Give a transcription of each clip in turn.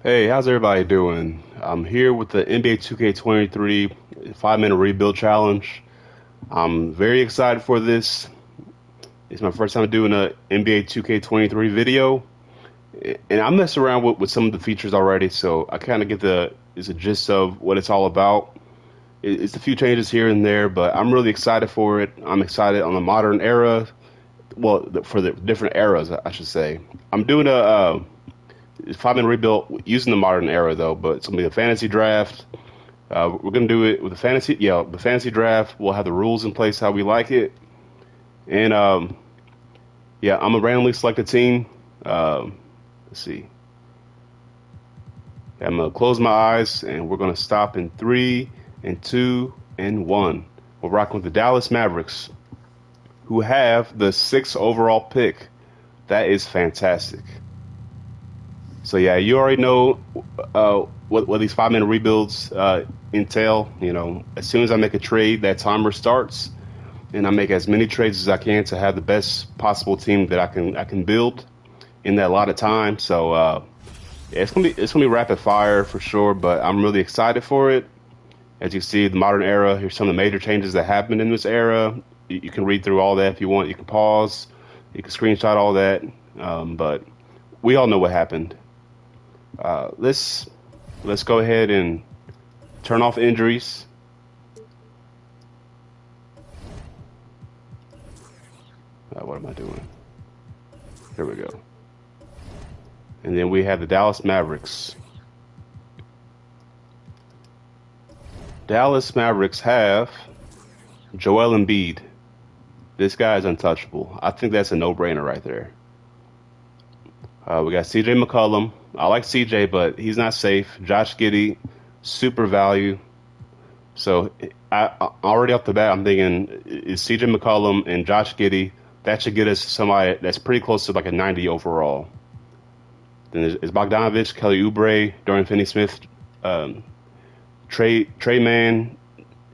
Hey, how's everybody doing? I'm here with the NBA 2K23 5-minute rebuild challenge. I'm very excited for this. It's my first time doing a NBA 2K23 video, and I messed around with some of the features already, so I kind of get the gist of what it's all about. It's a few changes here and there, but I'm really excited for it. I'm excited on the modern era. Well, for the different eras, I should say. I'm doing a 5-minute rebuild using the modern era though, but it's gonna be a fantasy draft. We're gonna do it with the fantasy draft. We'll have the rules in place how we like it, and yeah, I'm gonna randomly select a team. Let's see. I'm gonna close my eyes, and we're gonna stop in three, and two, and one. We're rocking with the Dallas Mavericks, who have the sixth overall pick. That is fantastic. So yeah, you already know what these 5-minute rebuilds entail. You know, as soon as I make a trade, that timer starts, and I make as many trades as I can to have the best possible team that I can build in that lot of time. So yeah, it's gonna be rapid fire for sure. But I'm really excited for it. As you see, the modern era. Here's some of the major changes that happened in this era. You can read through all that if you want. You can pause. You can screenshot all that. But we all know what happened. Let's go ahead and turn off injuries. What am I doing? Here we go. And then we have the Dallas Mavericks. Dallas Mavericks have Joel Embiid. This guy is untouchable. I think that's a no-brainer right there. We got CJ McCollum. I like CJ, but he's not safe. Josh Giddey, super value. So already off the bat, I'm thinking is CJ McCollum and Josh Giddey. That should get us somebody that's pretty close to like a 90 overall. Then there's Bogdanovich, Kelly Oubre, Dorian Finney-Smith, Trey Mann,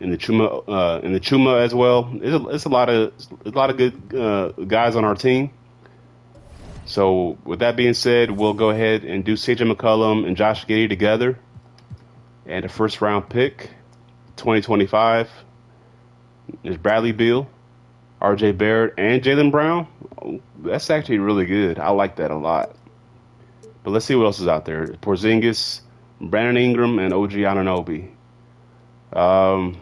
in the Chuma as well. It's a lot of good guys on our team. So with that being said, we'll go ahead and do CJ McCollum and Josh Giddey together, and a first round pick, 2025. There's Bradley Beal, R.J. Barrett, and Jaylen Brown. Oh, that's actually really good. I like that a lot. But let's see what else is out there. Porzingis, Brandon Ingram, and OG Anunoby. Um,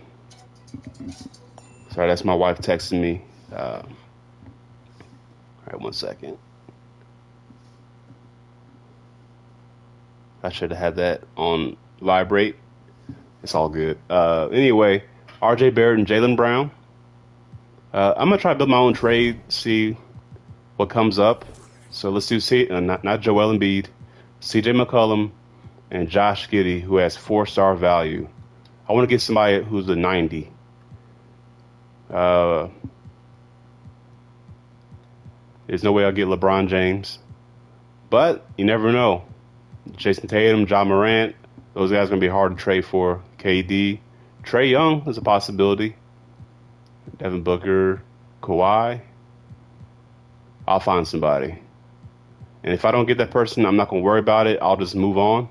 Sorry, that's my wife texting me. All right, 1 second. I should have had that on vibrate. It's all good. Anyway, R.J. Barrett and Jaylen Brown. I'm gonna try to build my own trade, see what comes up. So let's do not Joel Embiid, C.J. McCollum, and Josh Giddey, who has 4-star value. I want to get somebody who's a 90. Uh, there's no way I'll get LeBron James, but you never know. Jason Tatum, John Morant, those guys are gonna be hard to trade for. KD, Trey Young is a possibility. Devin Booker, Kawhi. I'll find somebody. And if I don't get that person, I'm not gonna worry about it. I'll just move on.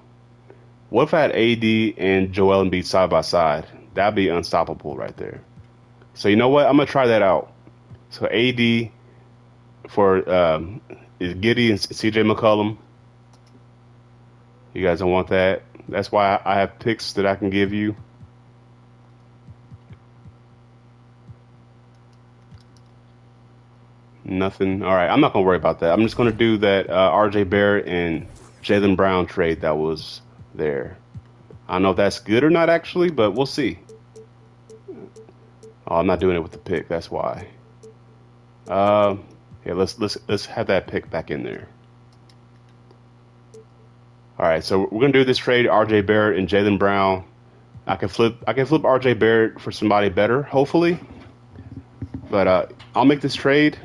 What if I had AD and Joel Embiid side by side? That'd be unstoppable right there. So you know what? I'm gonna try that out. So AD for is Giddey and CJ McCollum. You guys don't want that. That's why I have picks that I can give you. Nothing. All right, I'm not gonna worry about that. I'm just gonna do that R.J. Barrett and Jaylen Brown trade that was there. I don't know if that's good or not actually, but we'll see. Oh, I'm not doing it with the pick. That's why. Uh, yeah, let's have that pick back in there. All right, so we're gonna do this trade: R.J. Barrett and Jaylen Brown. I can flip R.J. Barrett for somebody better, hopefully. But I'll make this trade,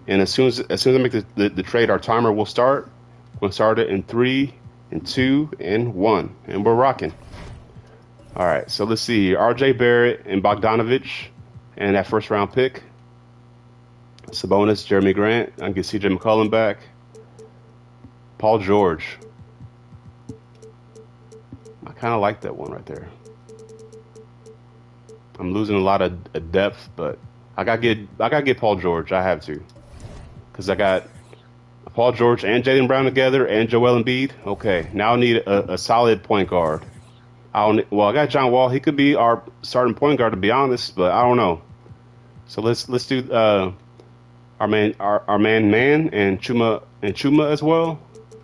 and as soon as I make the trade, our timer will start. We'll start it in three, and two, and one, and we're rocking. All right, so let's see: R.J. Barrett and Bogdanovich, and that first round pick. Sabonis, Jeremy Grant. I can get C.J. McCollum back. Paul George. I kind of like that one right there. I'm losing a lot of depth, but I gotta get Paul George. I have to, because I got Paul George and Jaylen Brown together and Joel Embiid. Okay, now I need a solid point guard. I got John Wall. He could be our starting point guard to be honest, but I don't know. So let's do our man and Chuma as well.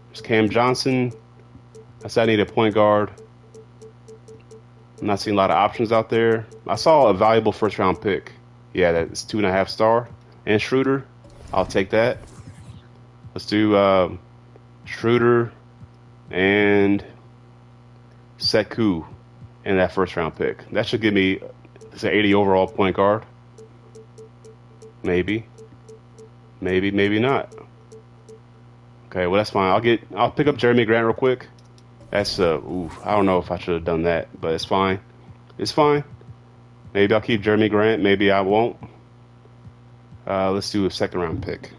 There's Cam Johnson. I said I need a point guard. I'm not seeing a lot of options out there. I saw a valuable first round pick. Yeah, that's 2.5 star. And Schroeder. I'll take that. Let's do Schroeder and Sekou in that first round pick. That should give me it's an 80 overall point guard. Maybe. Maybe not. Okay, well that's fine. I'll pick up Jeremy Grant real quick. That's I don't know if I should have done that, but it's fine. It's fine. Maybe I'll keep Jeremy Grant, maybe I won't. Let's do a second round pick.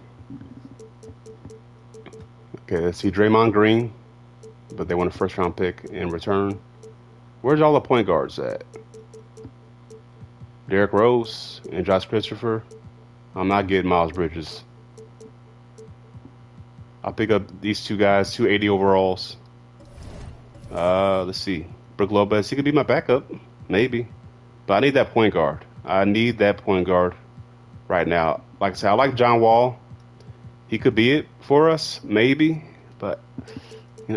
Okay, let's see Draymond Green, but they want a first round pick in return. Where's all the point guards at? Derrick Rose and Josh Christopher. I'm not getting Miles Bridges. I'll pick up these two guys, 280 overalls. Let's see. Brook Lopez, he could be my backup, maybe. But I need that point guard. I need that point guard right now. Like I said, I like John Wall. He could be it for us, maybe. But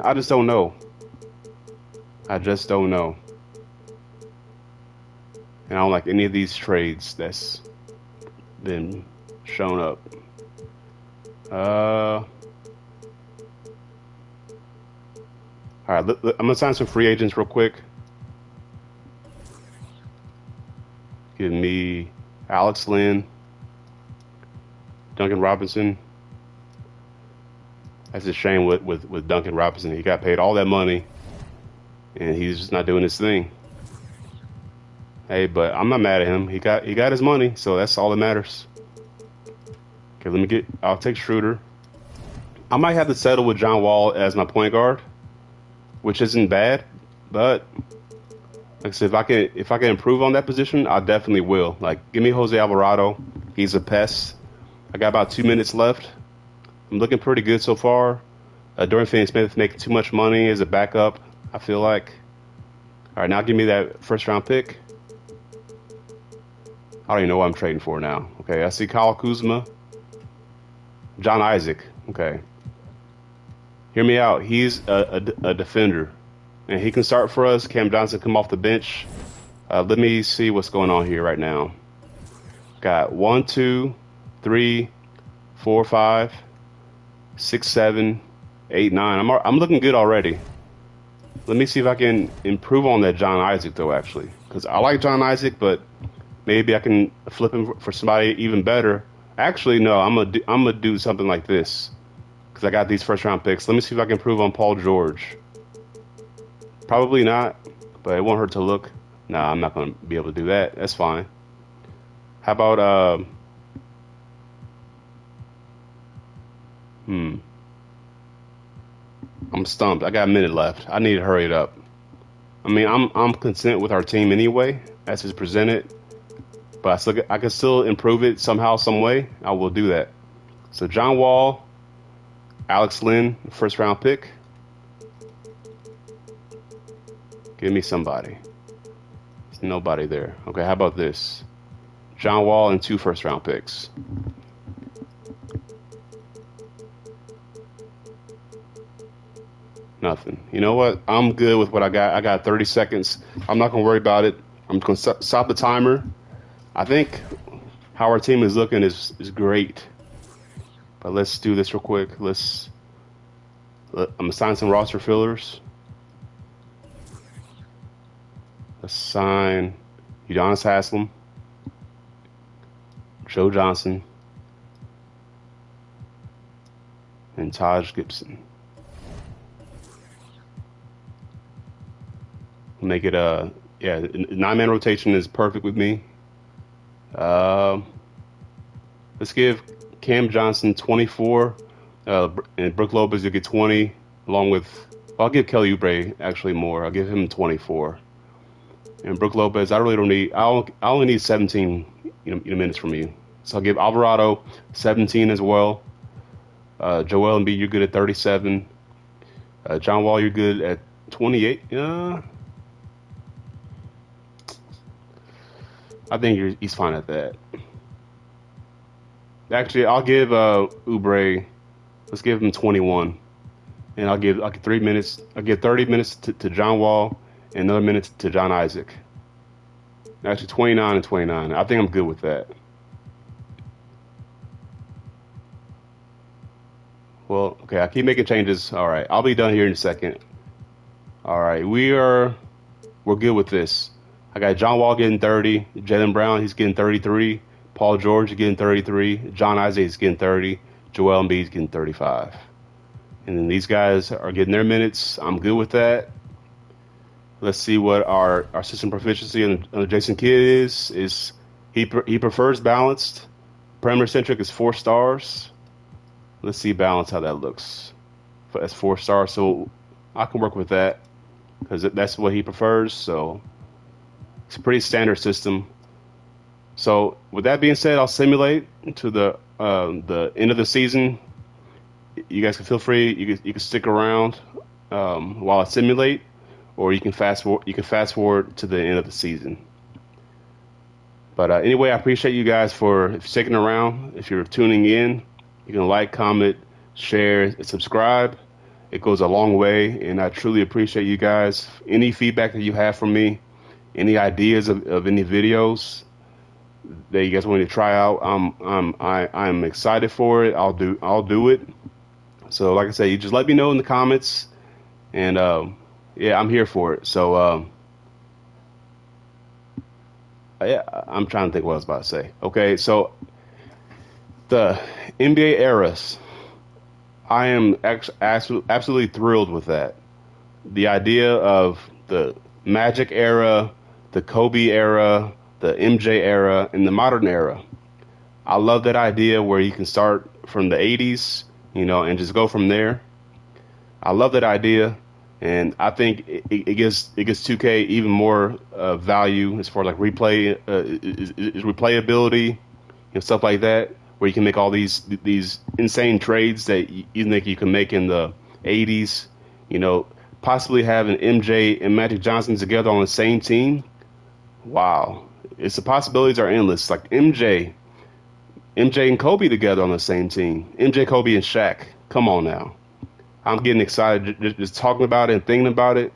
I just don't know. I just don't know. And I don't like any of these trades that's been shown up. All right, I'm gonna sign some free agents real quick. Give me Alex Lynn, Duncan Robinson. That's a shame with Duncan Robinson. He got paid all that money, and he's just not doing his thing. Hey, but I'm not mad at him. He got his money, so that's all that matters. Okay, I'll take Schroeder. I might have to settle with John Wall as my point guard, which isn't bad, but like I said, if I can improve on that position, I definitely will. Like, give me Jose Alvarado. He's a pest. I got about 2 minutes left. I'm looking pretty good so far. Dorian Finney-Smith making too much money as a backup, I feel like. All right, now give me that first round pick. I don't even know what I'm trading for now. Okay, I see Kyle Kuzma. John Isaac. Okay. Hear me out. He's a defender, and he can start for us. Cam Johnson come off the bench. Let me see what's going on here right now. Got 1, 2, 3, 4, 5, 6, 7, 8, 9. I'm looking good already. Let me see if I can improve on that John Isaac though, actually, because I like John Isaac, but maybe I can flip him for somebody even better. Actually, no. I'm gonna do something like this. Because I got these first round picks. Let me see if I can improve on Paul George. Probably not, but it won't hurt to look. Nah, I'm not going to be able to do that. That's fine. How about, I'm stumped. I got a minute left. I need to hurry it up. I mean, I'm content with our team anyway, as it's presented. But I can still improve it somehow, some way. I will do that. So John Wall, Alex Lynn, first round pick. Give me somebody. There's nobody there. Okay, how about this? John Wall and 2 first round picks. Nothing. You know what? I'm good with what I got. I got 30 seconds. I'm not going to worry about it. I'm going to stop the timer. I think how our team is looking is great. But let's do this real quick. I'm going to sign some roster fillers. Let's sign Udonis Haslem, Joe Johnson, and Taj Gibson. Make it a 9-man rotation is perfect with me. Let's give Cam Johnson 24, and Brook Lopez, you'll get 20, along with I'll give Kelly Oubre actually more. I'll give him 24. And Brook Lopez, I really don't need. I only need 17 minutes from you. So I'll give Alvarado 17 as well. Joel Embiid, you're good at 37. John Wall, you're good at 28. I think he's fine at that. Actually, I'll give Oubre. Let's give him 21, and I'll give 3 minutes. I'll give 30 minutes to John Wall and another minute to John Isaac. Actually, 29 and 29. I think I'm good with that. Well, okay, I keep making changes. All right, I'll be done here in a second. All right, we're good with this. I got John Wall getting 30, Jaylen Brown, he's getting 33, Paul George is getting 33, John Isaac is getting 30, Joel Embiid is getting 35. And then these guys are getting their minutes. I'm good with that. Let's see what our system proficiency on Jason Kidd is. He prefers balanced. Perimeter centric is 4 stars. Let's see balance how that looks. That's 4 stars, so I can work with that because that's what he prefers. So it's a pretty standard system. So with that being said, I'll simulate to the end of the season. You guys can feel free. You can stick around while I simulate, or you can fast forward. You can fast forward to the end of the season. But anyway, I appreciate you guys for sticking around. If you're tuning in, you can like, comment, share, and subscribe. It goes a long way, and I truly appreciate you guys. Any feedback that you have from me, any ideas of any videos that you guys want me to try out, I'm excited for it. I'll do it. So like I said, you just let me know in the comments, and yeah, I'm here for it. So yeah, I'm trying to think what I was about to say. Okay, so the NBA eras, I am absolutely thrilled with that. The idea of the Magic era, the Kobe era, the MJ era, and the modern era. I love that idea where you can start from the 80s, and just go from there. I love that idea, and I think it gives 2K even more value as far as like replayability and stuff like that, where you can make all these insane trades that you think you can make in the 80s. Possibly having MJ and Magic Johnson together on the same team. Wow, the possibilities are endless. Like MJ and Kobe together on the same team. MJ, Kobe, and Shaq. Come on now. I'm getting excited just talking about it and thinking about it.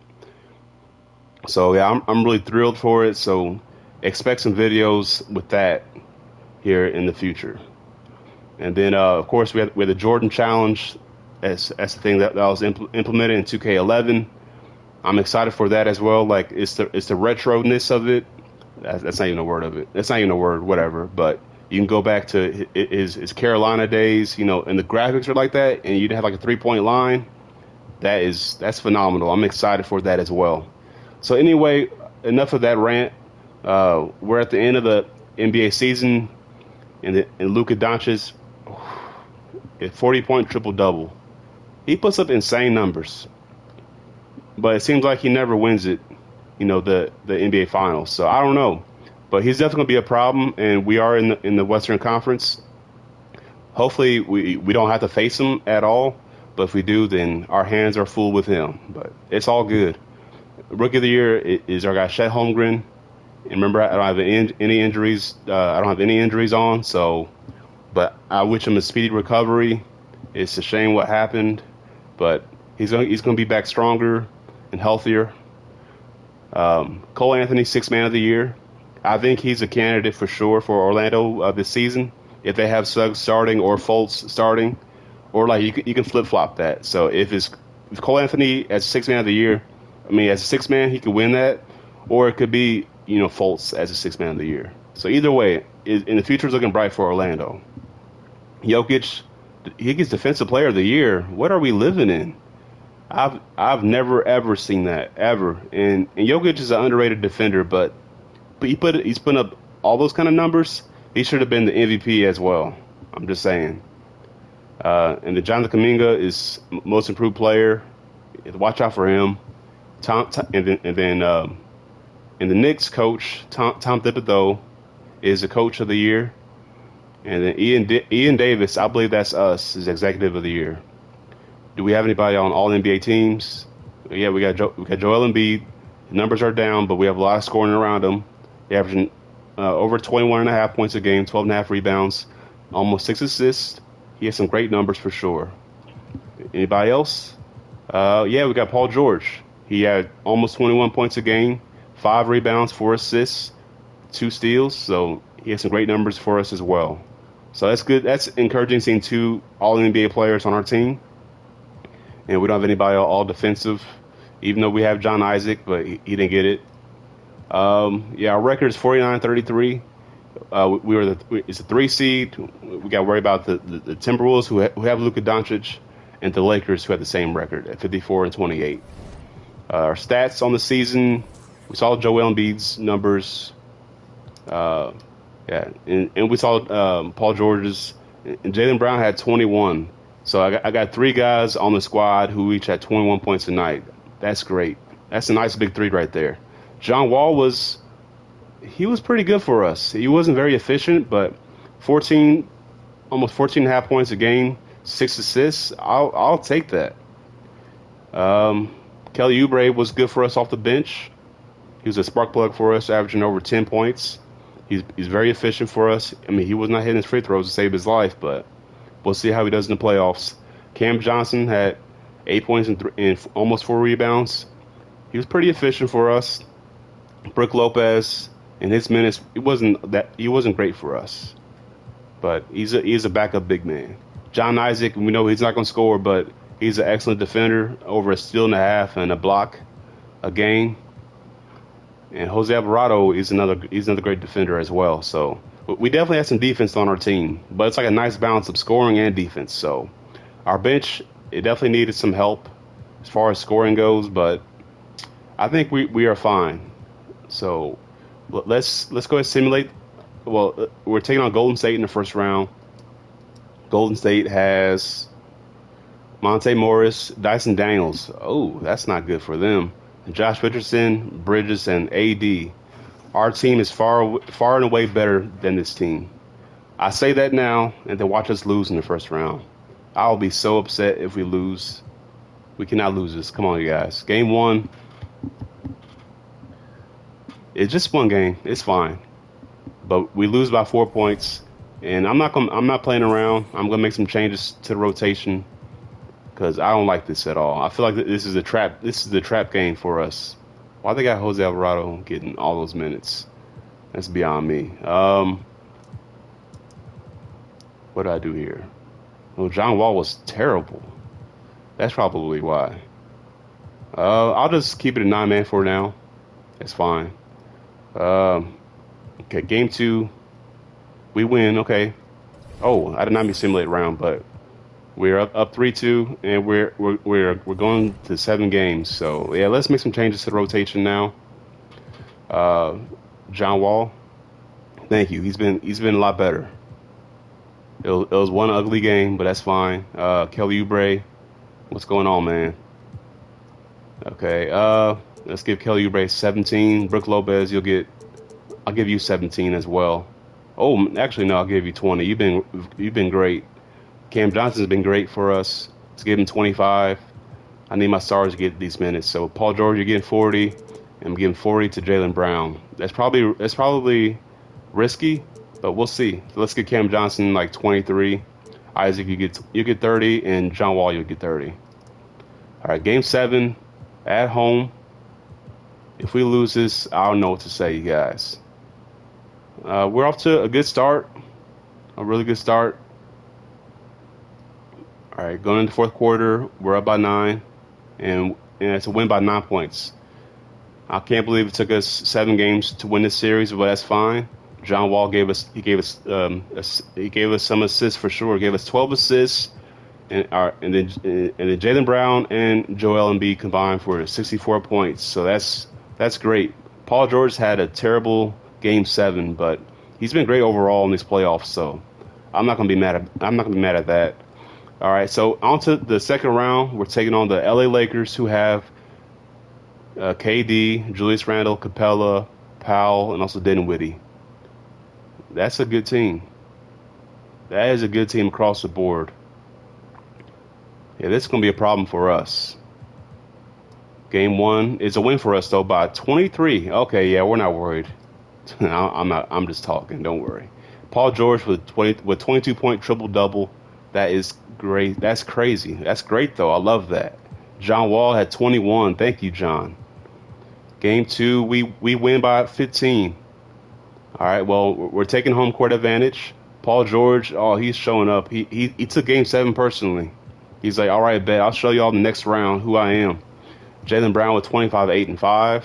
So yeah, I'm really thrilled for it. So expect some videos with that here in the future. And then of course we have the Jordan Challenge. That's the thing that was implemented in 2K11. I'm excited for that as well. Like it's the retro-ness of it. That's not even a word of it. That's not even a word, whatever. But you can go back to his Carolina days, and the graphics are like that, and you'd have like a 3-point line. That's phenomenal. I'm excited for that as well. So anyway, enough of that rant. We're at the end of the NBA season, and Luka Doncic, a 40-point triple-double. He puts up insane numbers, but it seems like he never wins it, the NBA Finals. So I don't know, but he's definitely going to be a problem, and we are in the Western Conference. Hopefully we don't have to face him at all, but if we do, then our hands are full with him. But it's all good. Rookie of the Year is our guy Chet Holmgren. And remember, I don't have any injuries. I don't have any injuries on, but I wish him a speedy recovery. It's a shame what happened, but he's going to be back stronger and healthier. Cole Anthony, 6th Man of the Year. I think he's a candidate for sure for Orlando this season. If they have Suggs starting or Fultz starting, or like you can flip flop that. So if Cole Anthony as 6th Man of the Year, as a 6th man he could win that, or it could be Fultz as a 6th Man of the Year. So either way, in the future is looking bright for Orlando. Jokic, he gets Defensive Player of the Year. What are we living in? I've never ever seen that ever. And Jokic is an underrated defender, but he's putting up all those kind of numbers. He should have been the MVP as well. I'm just saying. And the Jonathan Kuminga is most improved player. Watch out for him. And the Knicks coach Tom Thibodeau is the coach of the year, and then Ian Davis, I believe that's us, is executive of the year. Do we have anybody on all NBA teams? Yeah, we got Joel Embiid. The numbers are down, but we have a lot of scoring around him. He's averaging over 21.5 points a game, 12.5 rebounds, almost 6 assists. He has some great numbers for sure. Anybody else? Yeah, we got Paul George. He had almost 21 points a game, 5 rebounds, 4 assists, 2 steals. So he has some great numbers for us as well. So that's good. That's encouraging seeing 2 All NBA players on our team, and we don't have anybody all defensive. Even though we have John Isaac, but he didn't get it. Yeah, our record is 49-33. It's a 3 seed. We got to worry about the Timberwolves who have Luka Doncic, and the Lakers who have the same record at 54-28. Our stats on the season, we saw Joel Embiid's numbers. Yeah, and we saw Paul George's, and Jaylen Brown had 21. So I got 3 guys on the squad who each had 21 points a night. That's great. That's a nice big 3 right there. John Wall was pretty good for us. He wasn't very efficient, but almost 14 and a half points a game, 6 assists. I'll take that. Kelly Oubre was good for us off the bench. He was a spark plug for us, averaging over 10 points. He's very efficient for us. I mean, he was not hitting his free throws to save his life, but we'll see how he does in the playoffs. Cam Johnson had 8 points and almost 4 rebounds. He was pretty efficient for us. Brook Lopez, in his minutes, he wasn't great for us, but he's a backup big man. John Isaac, we know he's not going to score, but he's an excellent defender, over a steal and a half and a block a game. And Jose Alvarado is another great defender as well. So we definitely have some defense on our team, but it's like a nice balance of scoring and defense. So our bench, it definitely needed some help as far as scoring goes, but I think we are fine. So let's go ahead and simulate. Well, we're taking on Golden State in the first round. Golden State has Monte Morris, Dyson Daniels. Oh, that's not good for them. Josh Richardson, Bridges, and AD. Our team is far and away better than this team. I say that now, and then watch us lose in the first round. I'll be so upset if we lose. We cannot lose this. Come on, you guys. Game 1. It's just one game. It's fine. But we lose by 4 points, and I'm not playing around. I'm gonna make some changes to the rotation because I don't like this at all. I feel like this is a trap. This is the trap game for us. Why they got Jose Alvarado getting all those minutes? That's beyond me. What did I do here? Well, John Wall was terrible. That's probably why. I'll just keep it a 9-man for now. It's fine. Okay, game 2, we win. Okay. Oh, I did not mean simulate round, but we're up 3-2, and we're going to 7 games. So yeah, let's make some changes to the rotation now. John Wall, thank you. He's been a lot better. It was one ugly game, but that's fine. Kelly Oubre, what's going on, man? Okay, let's give Kelly Oubre 17. Brook Lopez, I'll give you 17 as well. Oh, actually, no, I'll give you 20. You've been great. Cam Johnson's been great for us. Let's give him 25. I need my stars to get these minutes. So Paul George, you're getting 40, and I'm giving 40 to Jaylen Brown. That's probably risky, but we'll see. So let's get Cam Johnson like 23. Isaac, you get 30, and John Wall, you get 30. All right, game 7 at home. If we lose this, I don't know what to say, you guys. We're off to a good start, a really good start. All right, going into the fourth quarter, we're up by 9, and it's a win by 9 points. I can't believe it took us 7 games to win this series, but that's fine. John Wall gave us some assists for sure. He gave us 12 assists, and then Jaylen Brown and Joel Embiid combined for 64 points. So that's great. Paul George had a terrible game 7, but he's been great overall in these playoffs. So I'm not gonna be mad at that. All right, so on to the second round. We're taking on the LA Lakers, who have KD, Julius Randle, Capella, Powell, and also Dinwiddie. That's a good team. That is a good team across the board. Yeah, this is going to be a problem for us. Game one is a win for us, though, by 23. Okay, yeah, we're not worried. I'm not. I'm just talking. Don't worry. Paul George with 22-point triple double. That is great. That's crazy. That's great, though. I love that. John Wall had 21. Thank you, John. Game two, we win by 15. All right. Well, we're taking home court advantage. Paul George, oh, he's showing up. He took game seven personally. He's like, all right, bet I'll show y'all in the next round who I am. Jaylen Brown with 25, 8, and 5.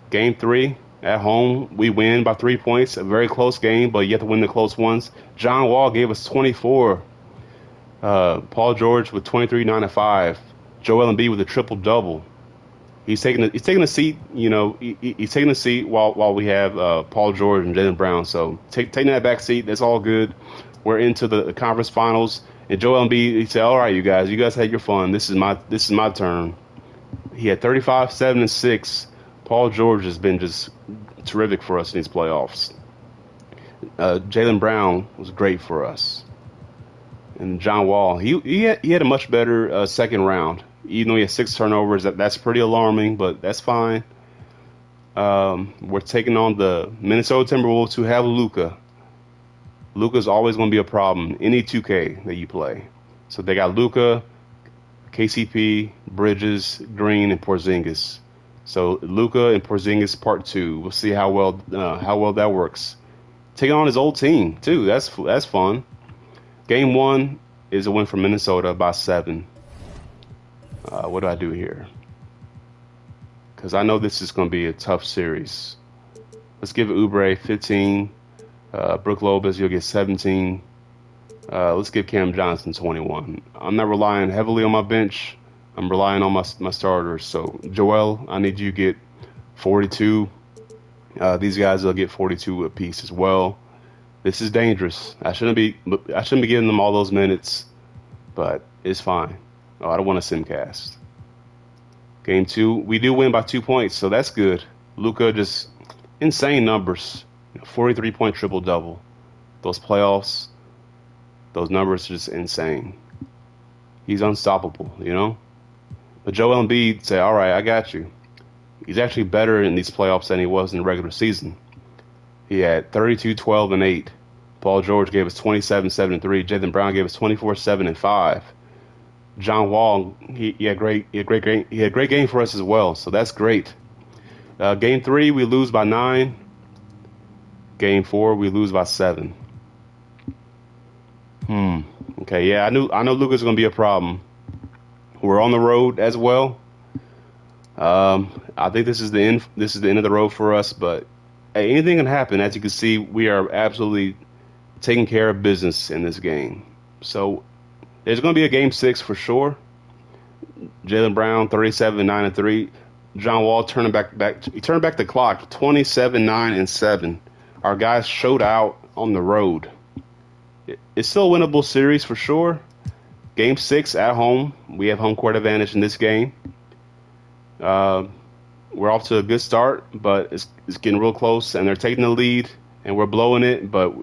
Game three at home, we win by 3 points. A very close game, but you have to win the close ones. John Wall gave us 24. Paul George with 23, 9, and 5. Joel Embiid with a triple double. He's taking a seat. You know, he's taking a seat while we have Paul George and Jaylen Brown. So taking that back seat, that's all good. We're into the conference finals, and Joel Embiid, he said, "All right, you guys had your fun. This is my turn." He had 35, 7, and 6. Paul George has been just terrific for us in these playoffs. Jaylen Brown was great for us, and John Wall, he had a much better second round. Even though he had 6 turnovers, that's pretty alarming, but that's fine. We're taking on the Minnesota Timberwolves, who have Luka. Luka's always going to be a problem any 2K that you play. So they got Luka, KCP, Bridges, Green, and Porzingis. So Luka and Porzingis part 2. We'll see how well that works. Taking on his old team too. That's fun. Game one is a win for Minnesota by 7. What do I do here? Because I know this is going to be a tough series. Let's give Oubre 15. Brook Lopez, you'll get 17. Let's give Cam Johnson 21. I'm not relying heavily on my bench. I'm relying on my starters. So, Joel, I need you to get 42. These guys will get 42 apiece as well. This is dangerous. I shouldn't be giving them all those minutes, but it's fine. Oh, I don't want to simcast. Game two, we do win by 2 points, so that's good. Luka just insane numbers. 43-point triple double. Those playoffs, those numbers are just insane. He's unstoppable, you know? But Joel Embiid said, all right, I got you. He's actually better in these playoffs than he was in the regular season. He had 32, 12, and 8. Paul George gave us 27, 7, and 3. Jaylen Brown gave us 24, 7, and 5. John Wall, he had great game for us as well, so that's great. Game 3, we lose by 9. Game 4, we lose by 7. Okay, yeah, I know Luka's gonna be a problem. We're on the road as well. I think this is the end. This is the end of the road for us. But hey, anything can happen. As you can see, we are absolutely taking care of business in this game. So there's going to be a game 6 for sure. Jaylen Brown 37, 9, and 3. John Wall turning back. He turned back the clock 27, 9, and 7. Our guys showed out on the road. It's still a winnable series for sure. Game 6 at home. We have home court advantage in this game. We're off to a good start, but it's getting real close, and they're taking the lead, and we're blowing it. But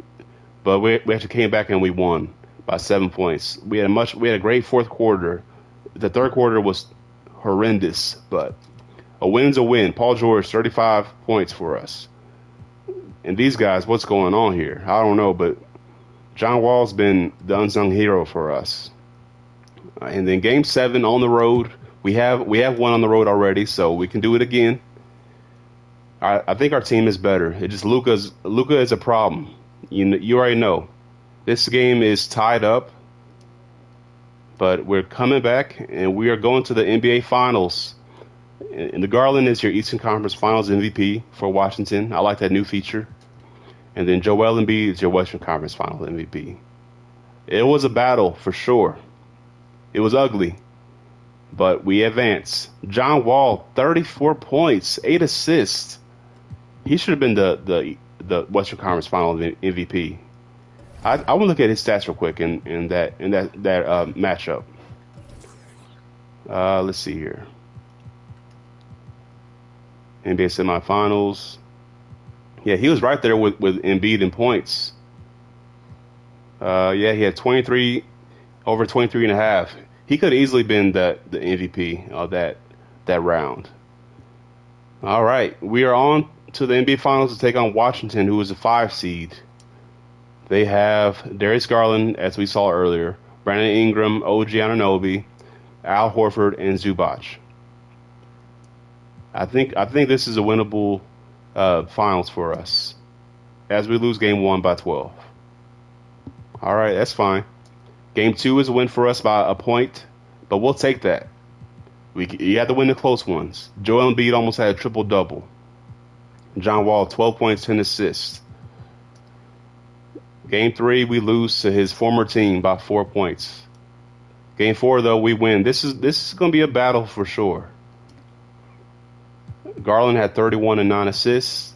we actually came back and we won by 7 points. We had a great fourth quarter. The third quarter was horrendous, but a win's a win. Paul George 35 points for us. And these guys, what's going on here? I don't know, but John Wall's been the unsung hero for us. And then game 7 on the road. We have one on the road already, so we can do it again. I think our team is better. It just Luka is a problem. You already know. This game is tied up, but we're coming back, and we are going to the NBA Finals. And the Garland is your Eastern Conference Finals MVP for Washington. I like that new feature. And then Joel Embiid is your Western Conference Finals MVP. It was a battle for sure. It was ugly. But we advance. John Wall, 34 points, 8 assists. He should have been the Western Conference Finals MVP. I want to look at his stats real quick in that matchup. Let's see here. NBA semifinals. Yeah, he was right there with Embiid in points. Yeah, he had 23 over 23 and a half. He could have easily been the MVP of that round. All right, we are on to the NBA Finals to take on Washington, who is a 5 seed. They have Darius Garland, as we saw earlier, Brandon Ingram, OG Anunoby, Al Horford, and Zubac. I think this is a winnable finals for us, as we lose game one by 12. All right, that's fine. Game two is a win for us by a point, but we'll take that. You have to win the close ones. Joel Embiid almost had a triple double. John Wall 12 points, 10 assists. Game three, we lose to his former team by 4 points. Game four, though, we win. This is going to be a battle for sure. Garland had 31 and 9 assists.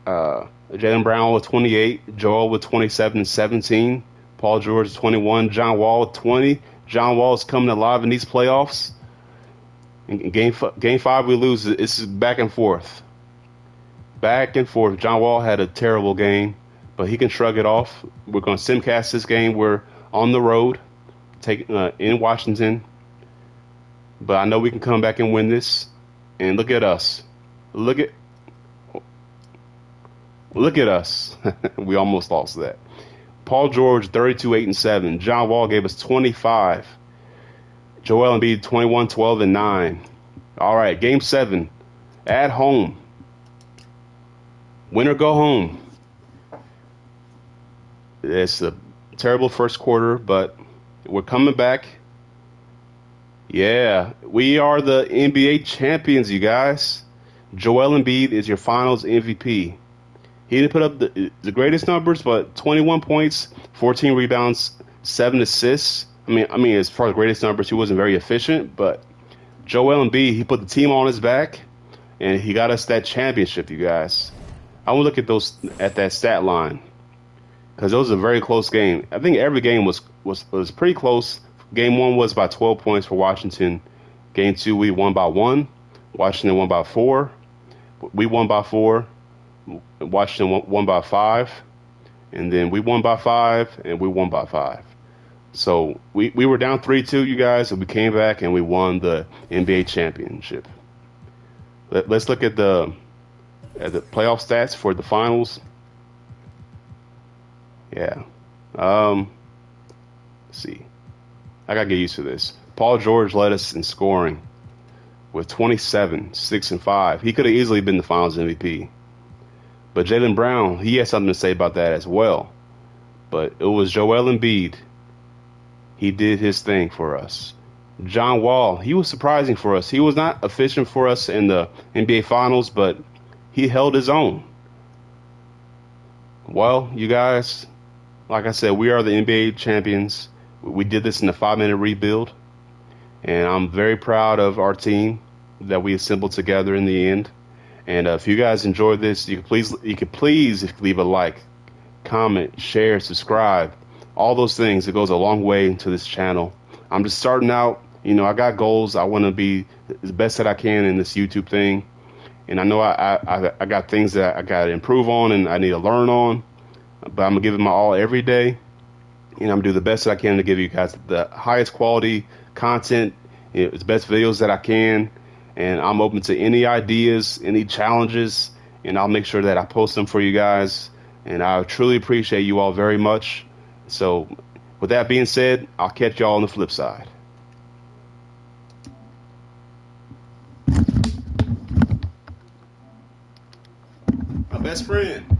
Jaylen Brown with 28. Joel with 27 and 17. Paul George with 21. John Wall with 20. John Wall is coming alive in these playoffs. In game five, we lose. It's back and forth. Back and forth. John Wall had a terrible game, but he can shrug it off. We're going to simcast this game. We're on the road, in Washington. But I know we can come back and win this. And look at us. Look at us. We almost lost that. Paul George, 32, 8, and 7. John Wall gave us 25. Joel Embiid, 21, 12, and 9. All right, game seven. At home. Win or go home. It's a terrible first quarter, but we're coming back. Yeah, we are the NBA champions, you guys. Joel Embiid is your finals MVP. He didn't put up the greatest numbers, but 21 points, 14 rebounds, 7 assists. I mean, as far as greatest numbers, he wasn't very efficient, but Joel Embiid, he put the team on his back, and he got us that championship, you guys. I want to look at that stat line because it was a very close game. I think every game was pretty close. Game one was by 12 points for Washington. Game two, we won by 1. Washington won by 4. We won by 4. Washington won by 5. And then we won by 5, and we won by 5. So we were down 3-2, you guys, and we came back and we won the NBA championship. Let's look at the playoff stats for the finals. Yeah. Let's see. I gotta get used to this. Paul George led us in scoring with 27, 6, and 5. He could have easily been the finals MVP. But Jaylen Brown, he had something to say about that as well. But it was Joel Embiid. He did his thing for us. John Wall, he was surprising for us. He was not efficient for us in the NBA Finals, but he held his own. Well, you guys, like I said, we are the NBA champions. We did this in a 5-minute rebuild, and I'm very proud of our team that we assembled together in the end. And if you guys enjoyed this, you could please leave a like, comment, share, subscribe, all those things. It goes a long way to this channel. I'm just starting out. You know, I got goals. I want to be the best that I can in this YouTube thing, and I know I got things that I got to improve on and I need to learn on. But I'm gonna give it my all every day. And I'm gonna do the best that I can to give you guys the highest quality content, the best videos that I can. And I'm open to any ideas, any challenges, and I'll make sure that I post them for you guys. And I truly appreciate you all very much. So with that being said, I'll catch y'all on the flip side. My best friend.